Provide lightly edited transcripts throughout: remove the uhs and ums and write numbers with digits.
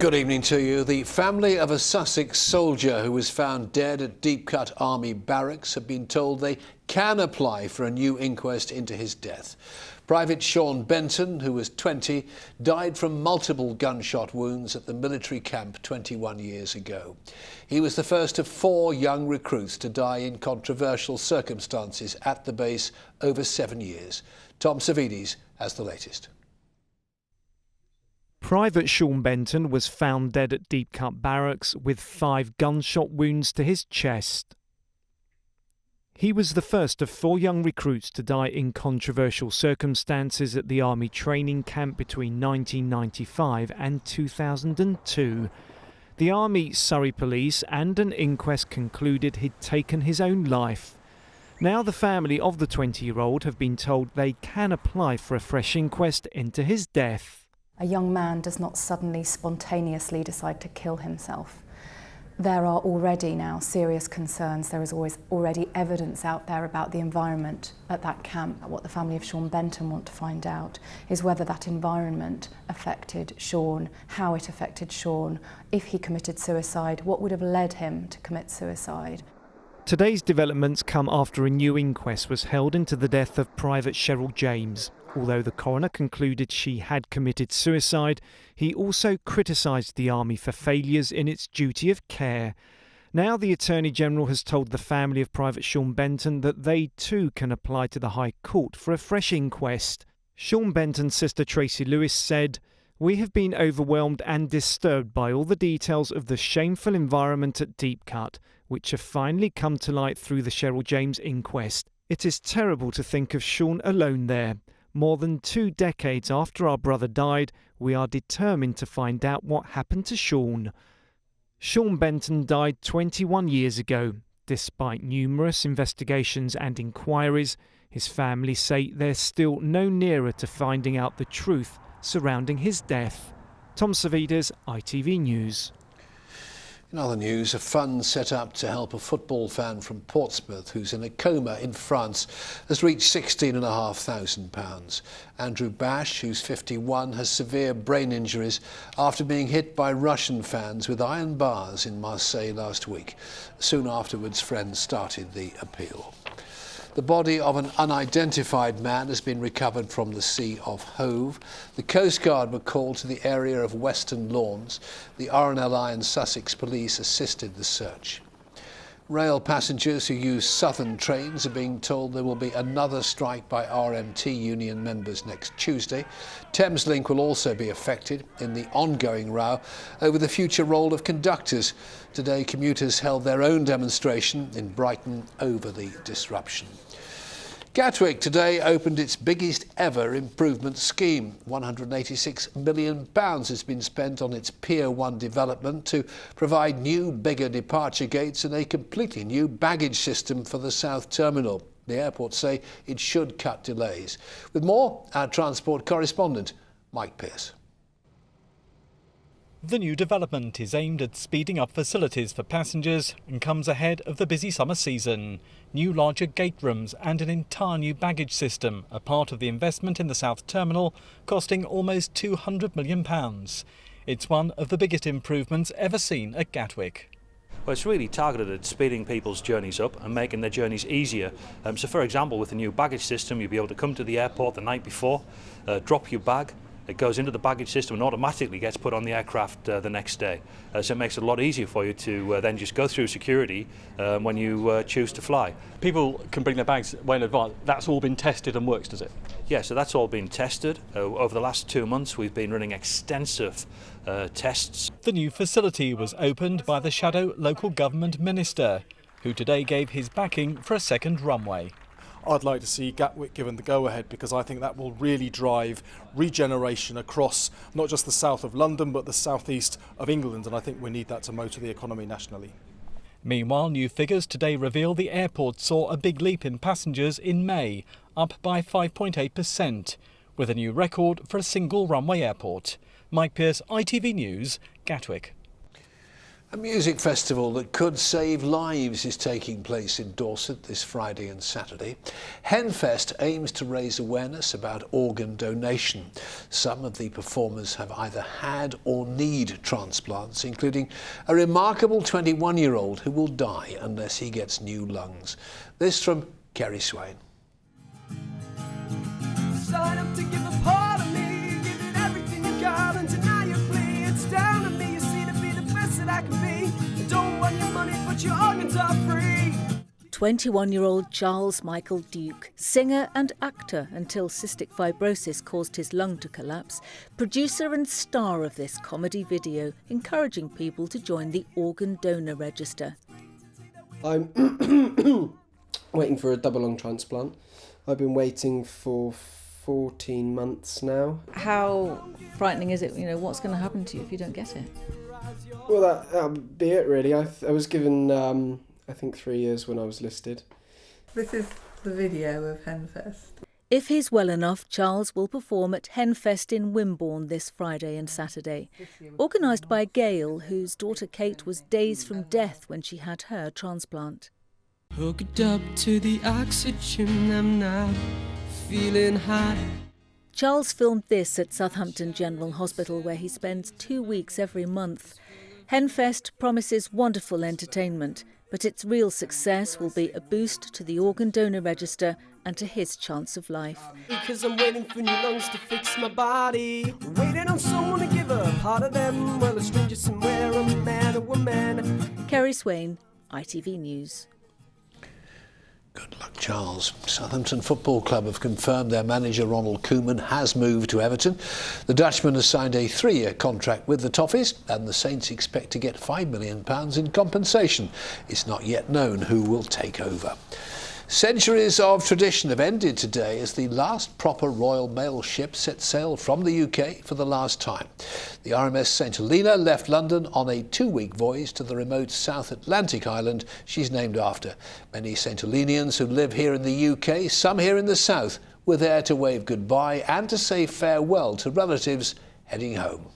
Good evening to you. The family of a Sussex soldier who was found dead at Deepcut Army Barracks have been told they can apply for a new inquest into his death. Private Sean Benton, who was 20, died from multiple gunshot wounds at the military camp 21 years ago. He was the first of 4 young recruits to die in controversial circumstances at the base over 7 years. Tom Savides has the latest. Private Sean Benton was found dead at Deepcut Barracks with 5 gunshot wounds to his chest. He was the first of 4 young recruits to die in controversial circumstances at the Army training camp between 1995 and 2002. The Army, Surrey Police and an inquest concluded he'd taken his own life. Now the family of the 20-year-old have been told they can apply for a fresh inquest into his death. A young man does not suddenly, spontaneously decide to kill himself. There are already now serious concerns. There is already evidence out there about the environment at that camp. What the family of Sean Benton want to find out is whether that environment affected Sean, how it affected Sean, if he committed suicide, what would have led him to commit suicide. Today's developments come after a new inquest was held into the death of Private Cheryl James. Although the coroner concluded she had committed suicide, he also criticised the Army for failures in its duty of care. Now the Attorney-General has told the family of Private Sean Benton that they too can apply to the High Court for a fresh inquest. Sean Benton's sister Tracy Lewis said, "We have been overwhelmed and disturbed by all the details of the shameful environment at Deepcut, which have finally come to light through the Cheryl James inquest. It is terrible to think of Sean alone there. More than 2 decades after our brother died, we are determined to find out what happened to Sean." Sean Benton died 21 years ago. Despite numerous investigations and inquiries, his family say they're still no nearer to finding out the truth surrounding his death. Tom Savides, ITV News. In other news, a fund set up to help a football fan from Portsmouth who's in a coma in France has reached £16,500. Andrew Bash, who's 51, has severe brain injuries after being hit by Russian fans with iron bars in Marseille last week. Soon afterwards, friends started the appeal. The body of an unidentified man has been recovered from the Sea of Hove. The Coast Guard were called to the area of Western Lawns. The RNLI and Sussex Police assisted the search. Rail passengers who use southern trains are being told there will be another strike by RMT union members next Tuesday. Thameslink will also be affected in the ongoing row over the future role of conductors. Today, commuters held their own demonstration in Brighton over the disruption. Gatwick today opened its biggest ever improvement scheme. £186 million has been spent on its Pier 1 development to provide new, bigger departure gates and a completely new baggage system for the South Terminal. The airport say it should cut delays. With more, our transport correspondent, Mike Pearce. The new development is aimed at speeding up facilities for passengers and comes ahead of the busy summer season. New larger gate rooms and an entire new baggage system are part of the investment in the South Terminal, costing almost £200 million. It's one of the biggest improvements ever seen at Gatwick. Well, it's really targeted at speeding people's journeys up and making their journeys easier. So for example, with the new baggage system, you'll be able to come to the airport the night before, drop your bag. It goes into the baggage system and automatically gets put on the aircraft the next day. So it makes it a lot easier for you to then just go through security when you choose to fly. People can bring their bags way in advance. That's all been tested and works, does it? Yeah, so that's all been tested. Over the last 2 months, we've been running extensive tests. The new facility was opened by the shadow local government minister, who today gave his backing for a second runway. I'd like to see Gatwick given the go-ahead because I think that will really drive regeneration across not just the south of London but the southeast of England, and I think we need that to motor the economy nationally. Meanwhile, new figures today reveal the airport saw a big leap in passengers in May, up by 5.8%, with a new record for a single runway airport. Mike Pearce, ITV News, Gatwick. A music festival that could save lives is taking place in Dorset this Friday and Saturday. Henfest aims to raise awareness about organ donation. Some of the performers have either had or need transplants, including a remarkable 21-year-old who will die unless he gets new lungs. This from Kerry Swain. Sign up to give a part of me, give it everything you got, and deny your plea. It's down to me, you see, to be the best that I can be. I don't want your money, but your organs are free. 21-year-old Charles Michael Duke, singer and actor until cystic fibrosis caused his lung to collapse, producer and star of this comedy video, encouraging people to join the organ donor register. I'm waiting for a double lung transplant. I've been waiting for 14 months now. How frightening is it? You know, what's going to happen to you if you don't get it? Well, that'll be it really. I was given, I think 3 years when I was listed. This is the video of Henfest. If he's well enough, Charles will perform at Henfest in Wimborne this Friday and Saturday. Organised by Gail, whose daughter Kate was days from death when she had her transplant. Hooked up to the oxygen, I'm now feeling hot. Charles filmed this at Southampton General Hospital, where he spends 2 weeks every month. Henfest promises wonderful entertainment, but its real success will be a boost to the organ donor register and to his chance of life. Because I'm waiting for new lungs to fix my body. Waiting on someone to give a part of them. Well, a stranger somewhere, a man, a woman. Kerry Swain, ITV News. Good luck, Charles. Southampton Football Club have confirmed their manager Ronald Koeman has moved to Everton. The Dutchman has signed a 3-year contract with the Toffees, and the Saints expect to get £5 million in compensation. It's not yet known who will take over. Centuries of tradition have ended today as the last proper Royal Mail ship set sail from the UK for the last time. The RMS St Helena left London on a 2-week voyage to the remote South Atlantic island she's named after. Many St Helenians who live here in the UK, some here in the south, were there to wave goodbye and to say farewell to relatives heading home.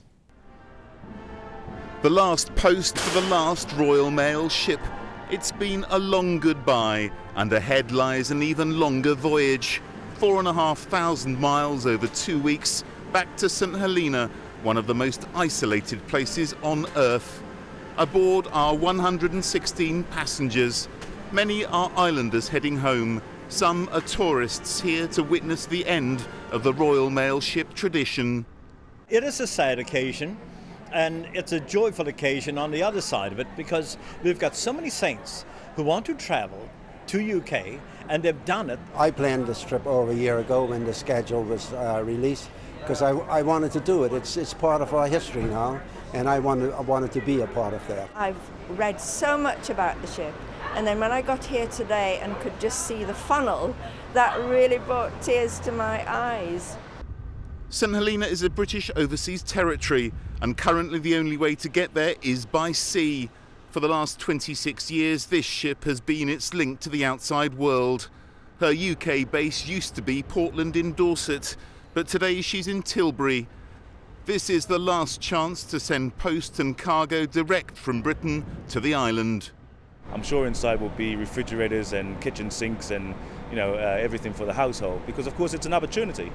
The last post for the last Royal Mail ship. It's been a long goodbye, and ahead lies an even longer voyage. 4,500 miles over 2 weeks, back to St Helena, one of the most isolated places on Earth. Aboard are 116 passengers. Many are islanders heading home. Some are tourists here to witness the end of the Royal Mail ship tradition. It is a sad occasion. And it's a joyful occasion on the other side of it, because we've got so many saints who want to travel to UK, and they've done it. I planned this trip over a year ago when the schedule was released, because I wanted to do it. It's part of our history now, and I wanted to be a part of that. I've read so much about the ship, and then when I got here today and could just see the funnel, that really brought tears to my eyes. St Helena is a British overseas territory, and currently the only way to get there is by sea. For the last 26 years, this ship has been its link to the outside world. Her UK base used to be Portland in Dorset, but today she's in Tilbury. This is the last chance to send post and cargo direct from Britain to the island. I'm sure inside will be refrigerators and kitchen sinks and everything for the household, because of course it's an opportunity.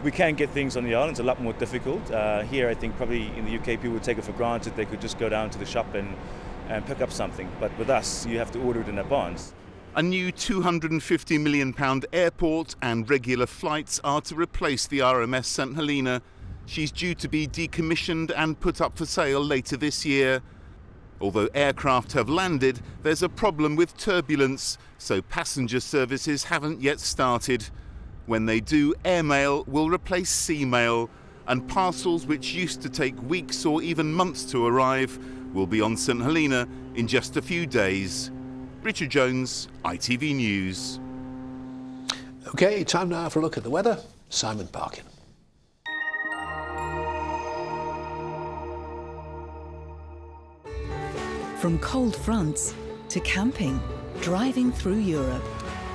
We can get things on the island, it's a lot more difficult. Here I think probably in the UK people would take it for granted. They could just go down to the shop and pick up something. But with us, you have to order it in advance. A new £250 million airport and regular flights are to replace the RMS St Helena. She's due to be decommissioned and put up for sale later this year. Although aircraft have landed, there's a problem with turbulence, so passenger services haven't yet started. When they do, airmail will replace sea mail, and parcels which used to take weeks or even months to arrive will be on St Helena in just a few days. Richard Jones, ITV News. OK, time now for a look at the weather. Simon Parkin. From cold fronts to camping, driving through Europe,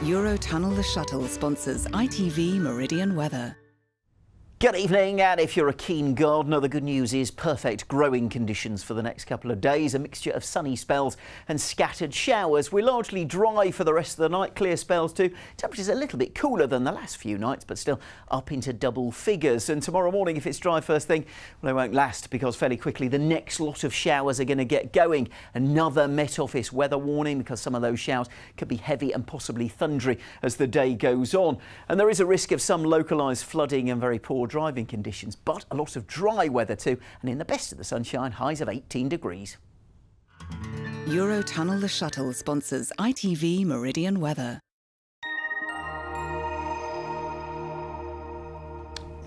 Eurotunnel the Shuttle sponsors ITV Meridian weather. Good evening, and if you're a keen gardener, the good news is perfect growing conditions for the next couple of days. A mixture of sunny spells and scattered showers. We're largely dry for the rest of the night, clear spells too. Temperatures a little bit cooler than the last few nights, but still up into double figures. And tomorrow morning, if it's dry first thing, well, it won't last, because fairly quickly the next lot of showers are going to get going. Another Met Office weather warning, because some of those showers could be heavy and possibly thundery as the day goes on. And there is a risk of some localised flooding and very poor driving conditions, but a lot of dry weather too, and in the best of the sunshine, highs of 18 degrees. Eurotunnel the Shuttle sponsors ITV Meridian weather.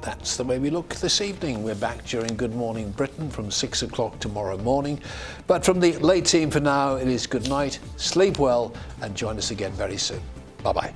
That's the way we look this evening. We're back during Good Morning Britain from 6 o'clock tomorrow morning. But from the late team for now, it is good night, sleep well, and join us again very soon. Bye-bye.